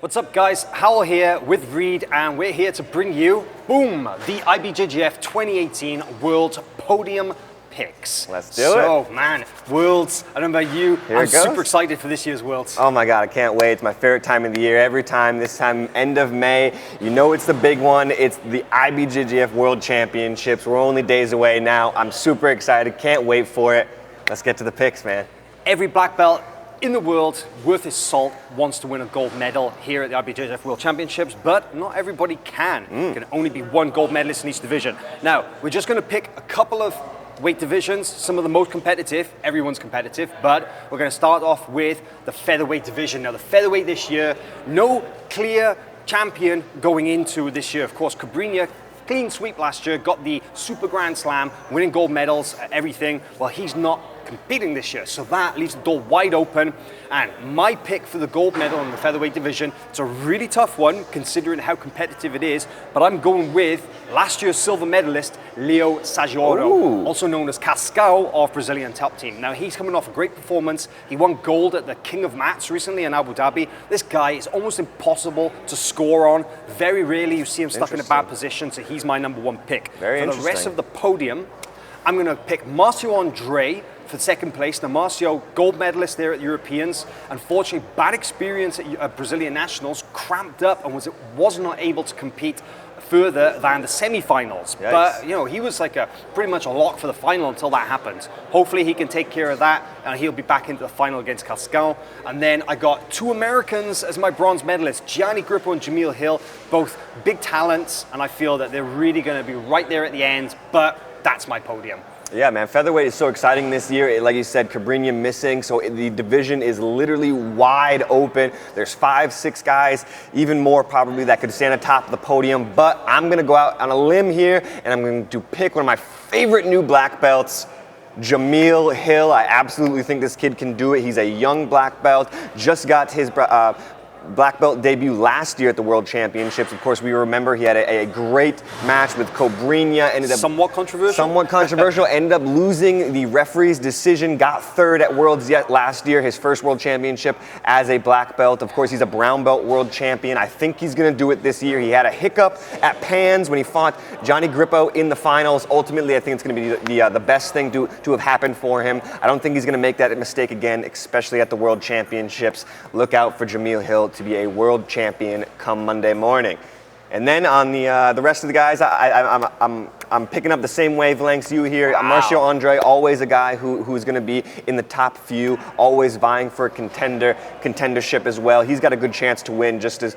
What's up, guys? Hywel here with Reid, and we're here to bring you, boom, the IBJJF 2018 World Podium Picks. Let's do it. So, man, Worlds, I don't know about you, I'm super excited for this year's Worlds. Oh my God, I can't wait. It's my favorite time of the year. Every time, this time, end of May, you know it's the big one. It's the IBJJF World Championships. We're only days away now. I'm super excited, can't wait for it. Let's get to the picks, man. Every black belt in the world, worth his salt, wants to win a gold medal here at the IBJJF World Championships, but not everybody can. There can only be one gold medalist in each division. Now, we're just going to pick a couple of weight divisions, some of the most competitive. Everyone's competitive, but we're going to start off with the featherweight division. Now, the featherweight this year, no clear champion going into this year. Of course, Cobrinha, clean sweep last year, got the Super Grand Slam, winning gold medals, everything. Well, he's not competing this year, so that leaves the door wide open. And my pick for the gold medal in the featherweight division, it's a really tough one considering how competitive it is, but I'm going with last year's silver medalist, Leo Sajoro, also known as Cascao of Brazilian top team. Now, he's coming off a great performance. He won gold at the King of Mats recently in Abu Dhabi. This guy is almost impossible to score on. Very rarely you see him stuck in a bad position, so he's my #1 pick. Very for the rest of the podium, I'm going to pick Marcio Andre for second place. Now, Marcio, gold medalist there at Europeans. Unfortunately, bad experience at Brazilian Nationals, cramped up and was not able to compete further than the semi-finals. Yikes. But, you know, he was like pretty much a lock for the final until that happened. Hopefully he can take care of that and he'll be back into the final against Cascao. And then I got two Americans as my bronze medalists, Gianni Grippo and Jamil Hill, both big talents, and I feel that they're really going to be right there at the end, but that's my podium. Yeah, man, featherweight is so exciting this year. Like you said, Cobrinha missing, so the division is literally wide open. There's 5, 6 guys, even more probably, that could stand atop the podium. But I'm gonna go out on a limb here, and I'm going to pick one of my favorite new black belts, Jamil Hill. I absolutely think this kid can do it. He's a young black belt, just got his black belt debut last year at the World Championships. Of course, we remember he had a great match with Cobrinha. Ended up somewhat controversial. Ended up losing the referee's decision. Got third at Worlds yet last year, his first World Championship as a black belt. Of course, he's a brown belt world champion. I think he's going to do it this year. He had a hiccup at Pans when he fought Gianni Grippo in the finals. Ultimately, I think it's going to be the best thing to have happened for him. I don't think he's going to make that mistake again, especially at the World Championships. Look out for Jamil Hill to be a world champion come Monday morning. And then on the rest of the guys, I'm picking up the same wavelengths you here. Wow. Marcio Andre, always a guy who's going to be in the top few, always vying for a contendership as well. He's got a good chance to win just as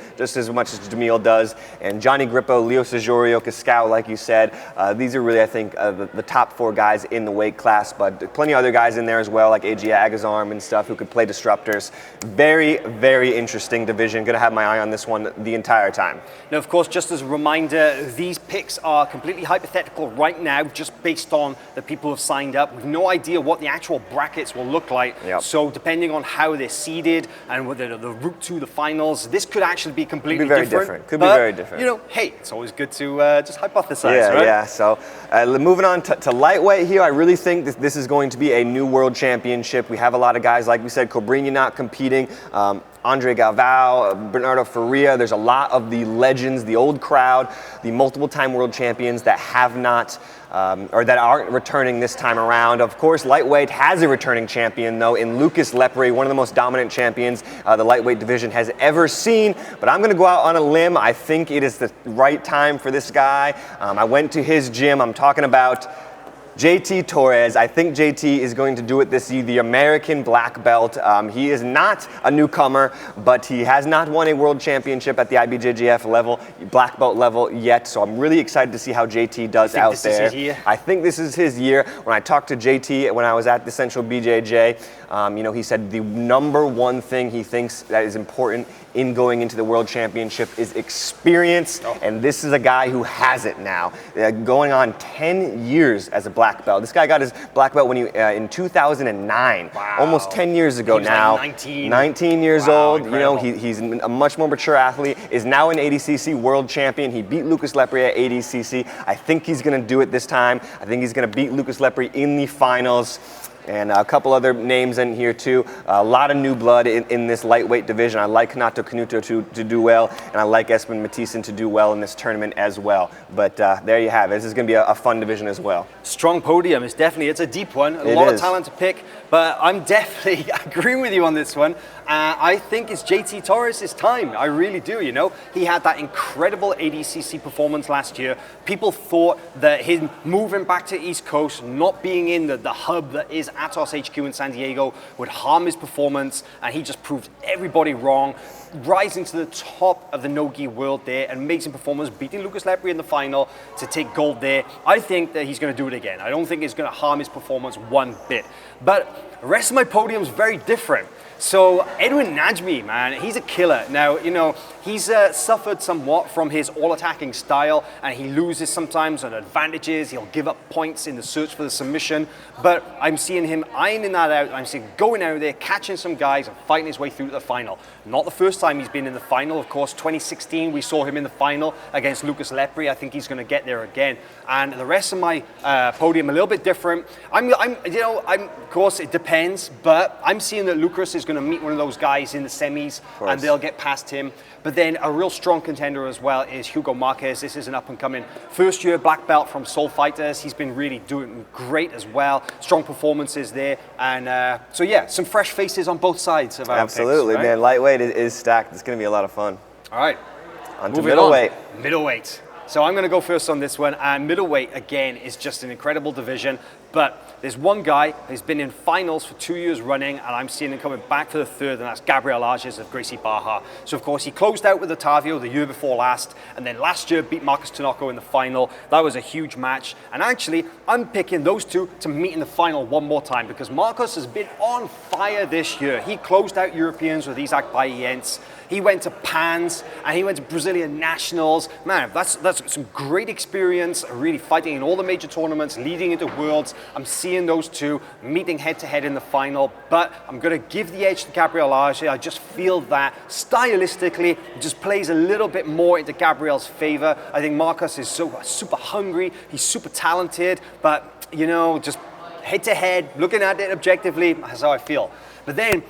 much as Jamil does. And Gianni Grippo, Leo Sajoro, Cascao, like you said, these are really, I think, the top 4 guys in the weight class, but plenty of other guys in there as well, like AJ Agazarm and stuff, who could play disruptors. Very, very interesting division. Going to have my eye on this one the entire time. Now, of course, just as a reminder, these picks are completely hypothetical right now, just based on the people who have signed up. We've no idea what the actual brackets will look like. Yep. So depending on how they're seeded and whether the route to the finals, this could actually be completely different. Could be very different. You know, hey, it's always good to just hypothesize, yeah, right? Yeah, so moving on to lightweight here, I really think this is going to be a new world championship. We have a lot of guys, like we said, Cobrinha not competing, Andre Galvao, Bernardo Faria. There's a lot of the legends, the old crowd, the multiple-time world champions that have not, or that aren't returning this time around. Of course, lightweight has a returning champion, though, in Lucas Lepre, one of the most dominant champions the lightweight division has ever seen. But I'm going to go out on a limb. I think it is the right time for this guy. I went to his gym. I'm talking about JT Torres. I think JT is going to do it this year, the American black belt. He is not a newcomer, but he has not won a world championship at the IBJJF level, black belt level yet, so I'm really excited to see how JT does out there. Is his year? I think this is his year. When I talked to JT when I was at the Central BJJ, you know, he said the #1 thing he thinks that is important in going into the World Championship is experience, and this is a guy who has it now. Going on 10 years as a black belt. This guy got his black belt when he in 2009, wow. Almost 10 years ago now. Like 19 years wow, old. incredible. You know, he's a much more mature athlete. Is now an ADCC world champion. He beat Lucas Lepre at ADCC. I think he's going to do it this time. I think he's going to beat Lucas Lepre in the finals. And a couple other names in here too. A lot of new blood in this lightweight division. I like Renato Canuto to do well, and I like Espen Mathisen to do well in this tournament as well. But there you have it. This is going to be a fun division as well. Strong podium. It's a deep one. A lot of talent to pick, but I'm definitely agreeing with you on this one. I think it's JT Torres' time. I really do, you know. He had that incredible ADCC performance last year. People thought that him moving back to East Coast, not being in the hub that is Atos HQ in San Diego, would harm his performance, and he just proved everybody wrong, rising to the top of the no-gi world there, an amazing performance, beating Lucas Lepri in the final to take gold there. I think that he's going to do it again. I don't think it's going to harm his performance one bit. But the rest of my podium is very different. So Edwin Najmi, man, he's a killer. Now, you know, he's suffered somewhat from his all-attacking style, and he loses sometimes on advantages. He'll give up points in the search for the submission, but I'm seeing him ironing that out. I'm seeing going out there, catching some guys, and fighting his way through to the final. Not the first time he's been in the final. Of course, 2016, we saw him in the final against Lucas Lepri. I think he's going to get there again. And the rest of my podium a little bit different. Of course, it depends, but I'm seeing that Lucas is going to meet one of those guys in the semis, and they'll get past him. But then a real strong contender as well is Hugo Marquez. This is an up-and-coming first-year black belt from Soul Fighters. He's been really doing great as well. Strong performances there. And so, yeah, some fresh faces on both sides of our Absolutely, picks, right? Man. Lightweight is stacked. It's going to be a lot of fun. All right. On to middleweight. Middleweight. So I'm going to go first on this one. And middleweight, again, is just an incredible division. But there's one guy who's been in finals for 2 years running, and I'm seeing him coming back for the third, and that's Gabriel Arges of Gracie Barra. So, of course, he closed out with Otavio the year before last, and then last year beat Marcus Tinoco in the final. That was a huge match. And actually, I'm picking those two to meet in the final one more time, because Marcus has been on fire this year. He closed out Europeans with Isaac Baiense. He went to Pans, and he went to Brazilian Nationals. Man, that's some great experience, really fighting in all the major tournaments, leading into Worlds. I'm seeing those two meeting head-to-head in the final, but I'm going to give the edge to Gabriel Arges. I just feel that stylistically, it just plays a little bit more into Gabriel's favor. I think Marcus is super hungry. He's super talented, but, you know, just head-to-head, looking at it objectively, that's how I feel. But then,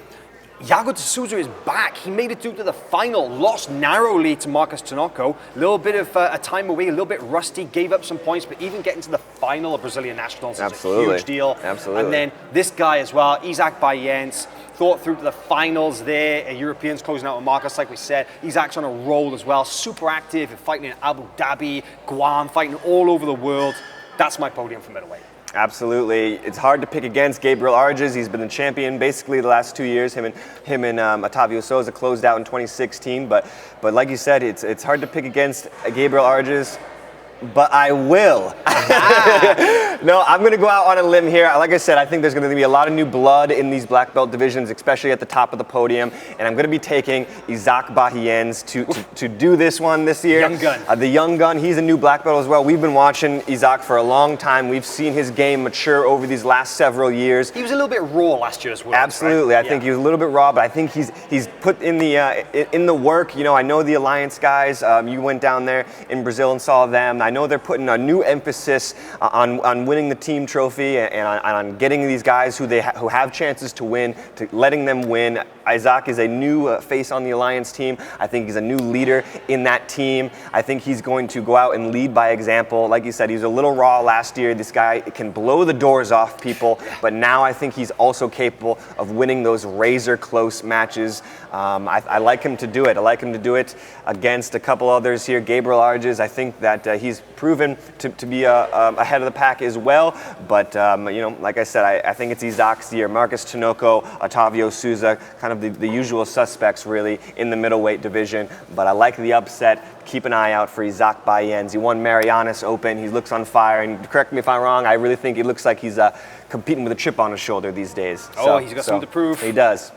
Yago D'Souza is back. He made it through to the final, lost narrowly to Marcus Tinoco. A little bit of a time away, a little bit rusty, gave up some points, but even getting to the final of Brazilian Nationals is a huge deal. Absolutely. And then this guy as well, Isaac Baiense, thought through to the finals there. Europeans closing out with Marcus, like we said. Isaac's on a roll as well, super active, fighting in Abu Dhabi, Guam, fighting all over the world. That's my podium for middleweight. Absolutely. It's hard to pick against Gabriel Arges. He's been the champion basically the last 2 years. Him and Otavio Souza closed out in 2016. But like you said, it's hard to pick against Gabriel Arges. But I will. No, I'm going to go out on a limb here. Like I said, I think there's going to be a lot of new blood in these black belt divisions, especially at the top of the podium. And I'm going to be taking Isaac Baiense to do this one this year. Young gun. The young gun. He's a new black belt as well. We've been watching Isaac for a long time. We've seen his game mature over these last several years. He was a little bit raw last year as well. Absolutely. Right? I think he was a little bit raw, but I think he's put in the work. You know, I know the Alliance guys. You went down there in Brazil and saw them. I know they're putting a new emphasis on winning the team trophy and on getting these guys who have chances to win, to letting them win. Isaac is a new face on the Alliance team. I think he's a new leader in that team. I think he's going to go out and lead by example. Like you said, he was a little raw last year. This guy can blow the doors off people, but now I think he's also capable of winning those razor-close matches. I like him to do it. I like him to do it against a couple others here. Gabriel Arges, I think that he's proven to be ahead of the pack as well. But, you know, like I said, I think it's Isaac's year. Marcus Tinoco, Otavio Souza, kind of the usual suspects, really, in the middleweight division. But I like the upset. Keep an eye out for Isaac Baiense. He won Marianas Open. He looks on fire. And correct me if I'm wrong, I really think he looks like he's competing with a chip on his shoulder these days. He's got something to prove. He does.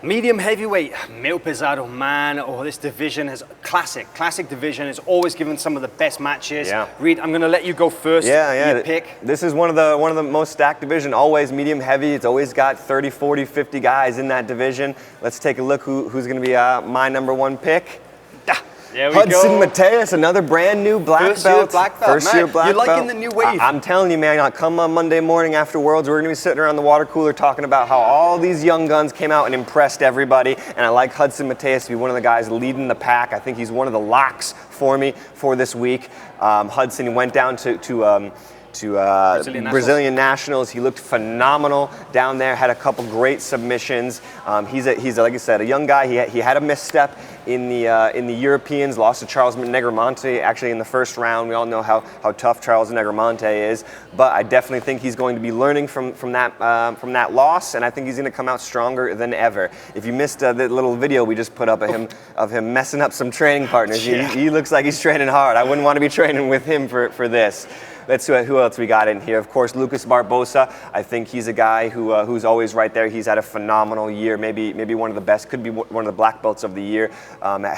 Medium heavyweight, meio pesado, man. This division is classic division. It's always given some of the best matches. Yeah. Reid, I'm going to let you go first. Yeah. You pick. This is one of the most stacked division. Always medium heavy. It's always got 30, 40, 50 guys in that division. Let's take a look who's going to be my number one pick. There we Hudson go. Mateus, another brand new black First year belt. black belt. First Man, year black you're belt. liking the new wave. I'm telling you, man, come on Monday morning after Worlds, we're going to be sitting around the water cooler talking about how all these young guns came out and impressed everybody. And I like Hudson Mateus to be one of the guys leading the pack. I think he's one of the locks for me for this week. Hudson went down to Brazilian Nationals. He looked phenomenal down there, had a couple great submissions. He's like I said, a young guy. He had a misstep in the Europeans, lost to Charles Negromonte actually in the first round. We all know how tough Charles Negromonte is, but I definitely think he's going to be learning from that loss, and I think he's going to come out stronger than ever. If you missed the little video we just put up of him messing up some training partners, Yeah. he looks like he's training hard. I wouldn't want to be training with him for this. Let's see who else we got in here. Of course, Lucas Barbosa. I think he's a guy who's always right there. He's had a phenomenal year, maybe one of the best, could be one of the black belts of the year.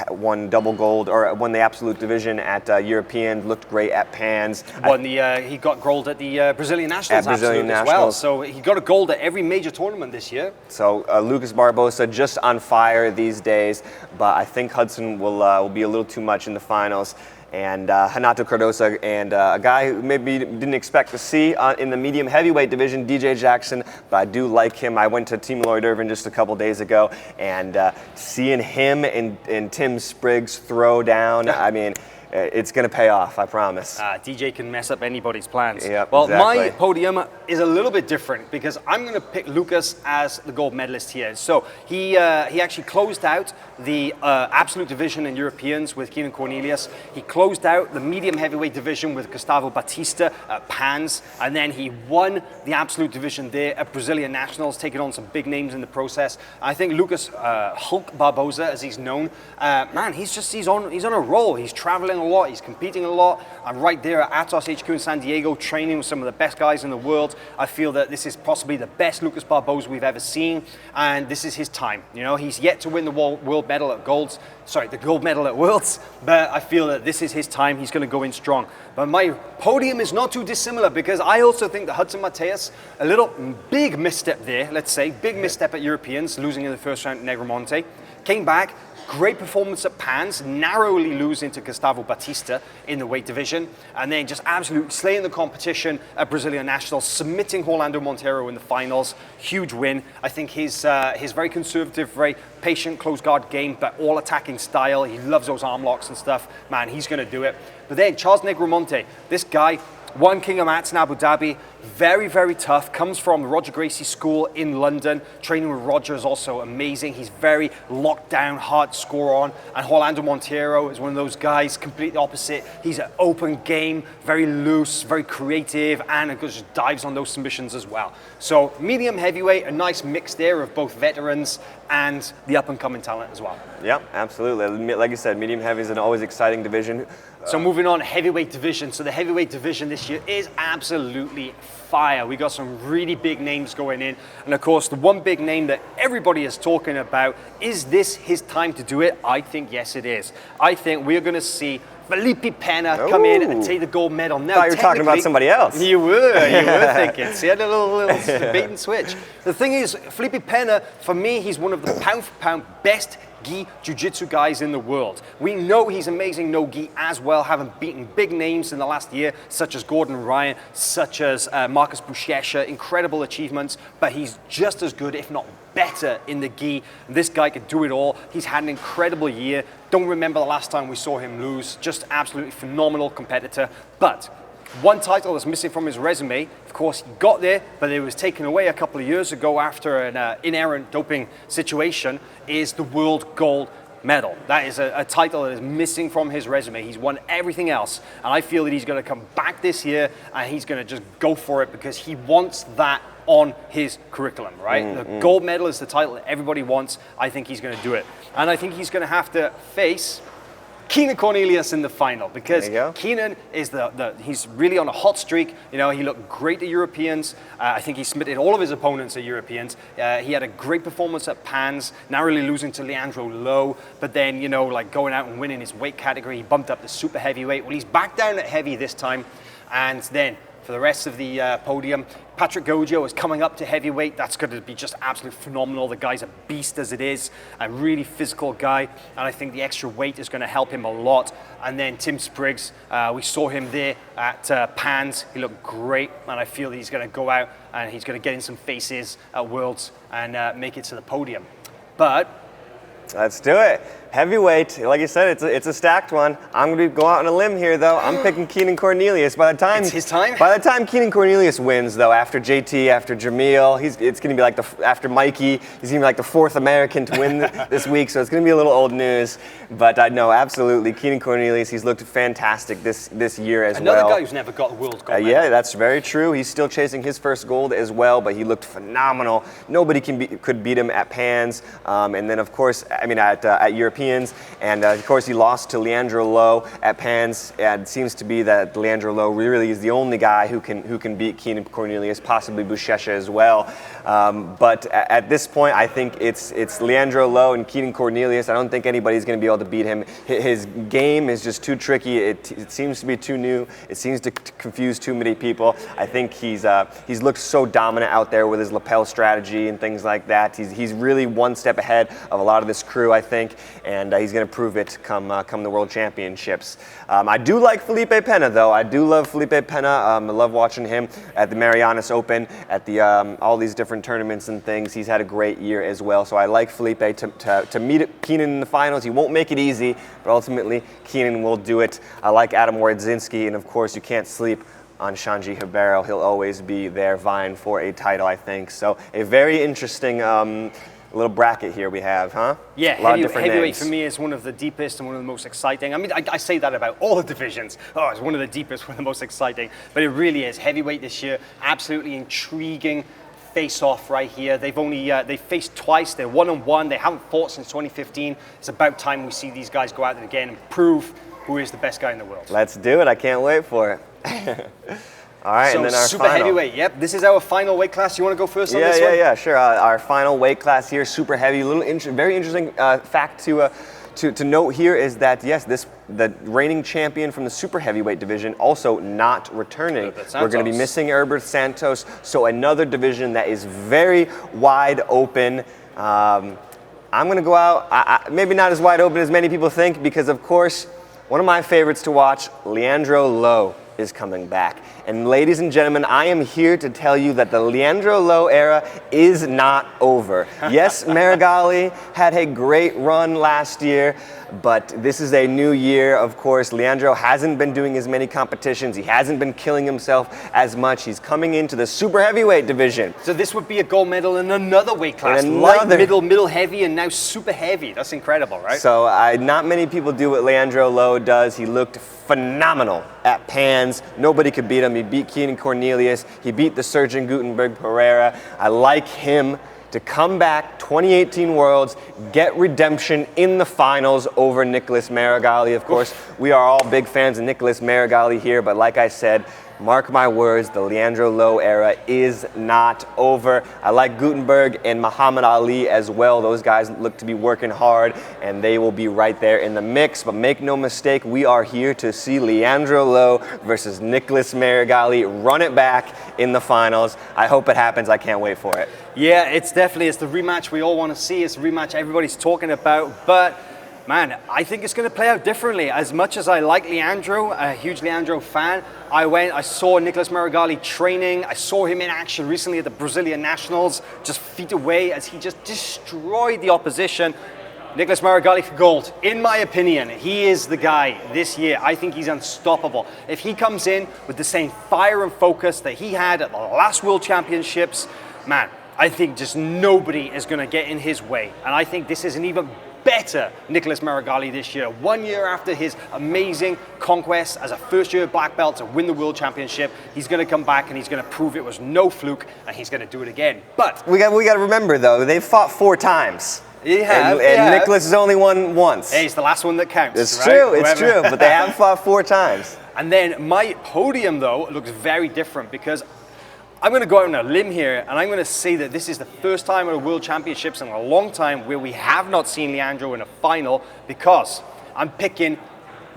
Won double gold, or won the absolute division at European, looked great at Pans. He got gold at the Brazilian Nationals as well. So he got a gold at every major tournament this year. So Lucas Barbosa just on fire these days, but I think Hudson will be a little too much in the finals. And Renato Cardoso, and a guy who maybe didn't expect to see in the medium heavyweight division, DJ Jackson, but I do like him. I went to Team Lloyd Irvin just a couple days ago, and seeing him and Tim Spriggs throw down, I mean, it's going to pay off, I promise. DJ can mess up anybody's plans. Yep, well, exactly. My podium is a little bit different because I'm going to pick Lucas as the gold medalist here. So he actually closed out the absolute division in Europeans with Keenan Cornelius. He closed out the medium heavyweight division with Gustavo Batista at Pans, and then he won the absolute division there at Brazilian Nationals, taking on some big names in the process. I think Lucas Hulk Barbosa, as he's known, man, he's on a roll. He's traveling a lot, he's competing a lot. I'm right there at Atos HQ in San Diego, training with some of the best guys in the world. I feel that this is possibly the best Lucas Barbosa we've ever seen, and this is his time. You know, he's yet to win the world medal at the gold medal at Worlds, but I feel that this is his time. He's going to go in strong. But my podium is not too dissimilar because I also think that Hudson Mateus, a little big misstep there, let's say, big misstep at Europeans, losing in the first round to Negromonte, came back. Great performance at Pans, narrowly losing to Gustavo Batista in the weight division, and then just absolutely slaying the competition at Brazilian Nationals, submitting Orlando Montero in the finals. Huge win. I think his very conservative, very patient, close guard game, but all attacking style. He loves those arm locks and stuff. Man, he's going to do it. But then Charles Negromonte, this guy, won King of Mats in Abu Dhabi. Very, very tough. Comes from the Roger Gracie School in London. Training with Roger is also amazing. He's very locked down, hard to score on. And Orlando Montero is one of those guys, completely opposite. He's an open game, very loose, very creative, and just dives on those submissions as well. So medium heavyweight, a nice mix there of both veterans and the up-and-coming talent as well. Yeah, absolutely. Like you said, medium heavy is an always exciting division. So moving on, heavyweight division. So the heavyweight division this year is absolutely fire. We got some really big names going in. And of course, the one big name that everybody is talking about, is this his time to do it? I think yes, it is. I think we're going to see Felipe Pena come in and take the gold medal. Now, I thought you were talking about somebody else. You were thinking. See, I had a little bait and switch. The thing is, Felipe Pena, for me, he's one of the pound-for-pound best gi jiu-jitsu guys in the world. We know he's amazing no gi as well, having beaten big names in the last year, such as Gordon Ryan, such as Marcus Buchecha, incredible achievements, but he's just as good, if not better, in the gi. This guy can do it all. He's had an incredible year. Don't remember the last time we saw him lose. Just absolutely phenomenal competitor. But one title that's missing from his resume, of course, he got there, but it was taken away a couple of years ago after an inerrant doping situation, is the world gold medal. That is a title that is missing from his resume. He's won everything else, and I feel that he's going to come back this year and he's going to just go for it because he wants that on his curriculum, right? The gold medal is the title that everybody wants. I think he's going to do it. And I think he's going to have to face Keenan Cornelius in the final because Keenan is he's really on a hot streak. You know, he looked great at Europeans. I think he submitted all of his opponents at Europeans. He had a great performance at Pans, narrowly losing to Leandro Lowe, but then, you know, like going out and winning his weight category. He bumped up to super heavyweight. Well, he's back down at heavy this time. And then for the rest of the podium. Patrick Gojo is coming up to heavyweight. That's going to be just absolutely phenomenal. The guy's a beast as it is, a really physical guy, and I think the extra weight is going to help him a lot. And then Tim Spriggs, we saw him there at Pans. He looked great, and I feel that he's going to go out and he's going to get in some faces at Worlds and make it to the podium. But let's do it. Heavyweight, like you said, it's a stacked one. I'm going to go out on a limb here, though. I'm picking Keenan Cornelius. By the time it's his time. By the time Keenan Cornelius wins, though, after JT, after Jamil, it's going to be like after Mikey, he's going to be like the fourth American to win this week. So it's going to be a little old news. But no, absolutely, Keenan Cornelius. He's looked fantastic this year as well. Another guy who's never got a world gold medal. Yeah, that's very true. He's still chasing his first gold as well, but he looked phenomenal. Nobody could beat him at Pans, and then of course, I mean at Europeans. And of course, he lost to Leandro Lo at Pans. And it seems to be that Leandro Lo really is the only guy who can beat Keenan Cornelius, possibly Buchecha as well. But at this point, I think it's Leandro Lo and Keenan Cornelius. I don't think anybody's going to be able to beat him. His game is just too tricky. It seems to be too new. It seems to confuse too many people. I think he's looked so dominant out there with his lapel strategy and things like that. He's really one step ahead of a lot of this crew, I think, and he's going to prove it come the World Championships. I do like Felipe Pena, though. I do love Felipe Pena. I love watching him at the Marianas Open, at the all these different tournaments and things. He's had a great year as well. So I like Felipe to meet Keenan in the finals. He won't make it easy, but ultimately Keenan will do it. I like Adam Wardzinski, and of course you can't sleep on Shanji Ribeiro. He'll always be there vying for a title, I think. So a very interesting little bracket here we have, huh? Yeah, a lot of different heavyweight names. for me is one of the deepest and one of the most exciting. I mean, I say that about all the divisions. Oh, it's one of the deepest, one of the most exciting. But it really is. Heavyweight this year, absolutely intriguing face-off right here. They've faced twice. They're one-on-one. They haven't fought since 2015. It's about time we see these guys go out there again and prove who is the best guy in the world. Let's do it. I can't wait for it. All right, so and then our super final. heavyweight. Yep, this is our final weight class. You want to go first on this one? Yeah, sure. Our final weight class here, super heavy. Very interesting fact to note here is that yes, the reigning champion from the super heavyweight division also not returning. We're going to be missing Herbert Santos, so another division that is very wide open. I'm going to go out, maybe not as wide open as many people think, because of course, one of my favorites to watch, Leandro Lo, is coming back. And ladies and gentlemen, I am here to tell you that the Leandro Lo era is not over. Yes, Marigali had a great run last year, but this is a new year, of course. Leandro hasn't been doing as many competitions. He hasn't been killing himself as much. He's coming into the super heavyweight division. So this would be a gold medal in another weight class. Light, middle heavy, and now super heavy. That's incredible, right? So not many people do what Leandro Lo does. He looked phenomenal at Pans. Nobody could beat him. He beat Keenan Cornelius. He beat the Surgeon Gutenberg Pereira. I like him to come back 2018 Worlds, get redemption in the finals over Nicholas Marigali. Of course, we are all big fans of Nicholas Marigali here, but like I said, mark my words, the Leandro Lo era is not over. I like Gutenberg and Muhammad Ali as well. Those guys look to be working hard, and they will be right there in the mix. But make no mistake, we are here to see Leandro Lo versus Nicholas Marigali run it back in the finals. I hope it happens. I can't wait for it. Yeah, it's the rematch we all want to see. It's the rematch everybody's talking about, but man, I think it's going to play out differently. As much as I like Leandro, a huge Leandro fan, I saw Nicholas Marigali training. I saw him in action recently at the Brazilian Nationals, just feet away as he just destroyed the opposition. Nicholas Marigali for gold. In my opinion, he is the guy this year. I think he's unstoppable. If he comes in with the same fire and focus that he had at the last World Championships, man, I think just nobody is going to get in his way. And I think this is an even better Nicholas Marigali this year. 1 year after his amazing conquest as a first-year black belt to win the World Championship, he's going to come back and he's going to prove it was no fluke, and he's going to do it again. But we got to remember, though, they've fought 4 times. And Nicholas has only won once. Hey, it's the last one that counts. It's right? true, it's true, but they have fought 4 times. And then my podium, though, looks very different, because I'm going to go out on a limb here, and I'm going to say that this is the first time at the World Championships in a long time where we have not seen Leandro in a final, because I'm picking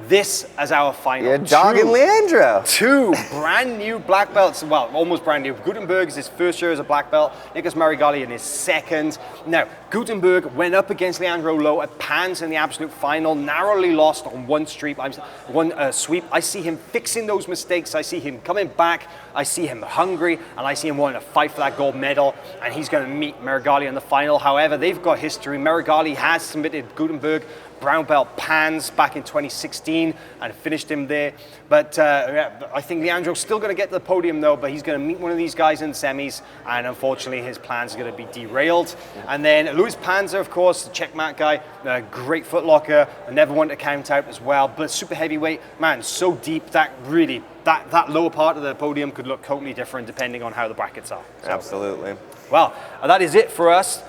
this as our final. You're dogging Leandro. Two brand new black belts, well, almost brand new. Gutenberg is his first year as a black belt, Nicholas Marigali in his second. Now, Gutenberg went up against Leandro Lo at Pans in the absolute final, narrowly lost on one sweep. I see him fixing those mistakes. I see him coming back. I see him hungry, and I see him wanting to fight for that gold medal, and he's going to meet Marigali in the final. However, they've got history. Marigali has submitted Gutenberg brown belt Pans back in 2016 and finished him there. But I think Leandro's still going to get to the podium though, but he's going to meet one of these guys in semis, and unfortunately his plans are going to be derailed. And then Luis Panzer, of course, the checkmate guy, great footlocker, never one to count out as well, but super heavyweight, man, so deep that really, that lower part of the podium could look totally different depending on how the brackets are. So, absolutely. Well, that is it for us.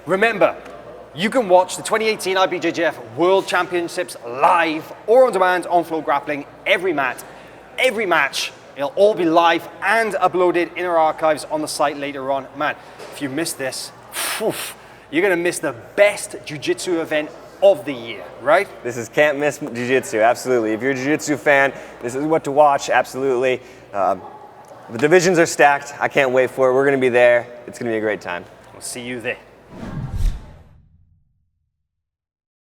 Remember, you can watch the 2018 IBJJF World Championships live or on demand on FloGrappling every match. It'll all be live and uploaded in our archives on the site later on. Man, if you miss this, you're gonna miss the best jiu-jitsu event of the year, right? This is can't miss jiu-jitsu, absolutely. If you're a jiu-jitsu fan, this is what to watch, absolutely. The divisions are stacked. I can't wait for it. We're gonna be there. It's gonna be a great time. We'll see you there.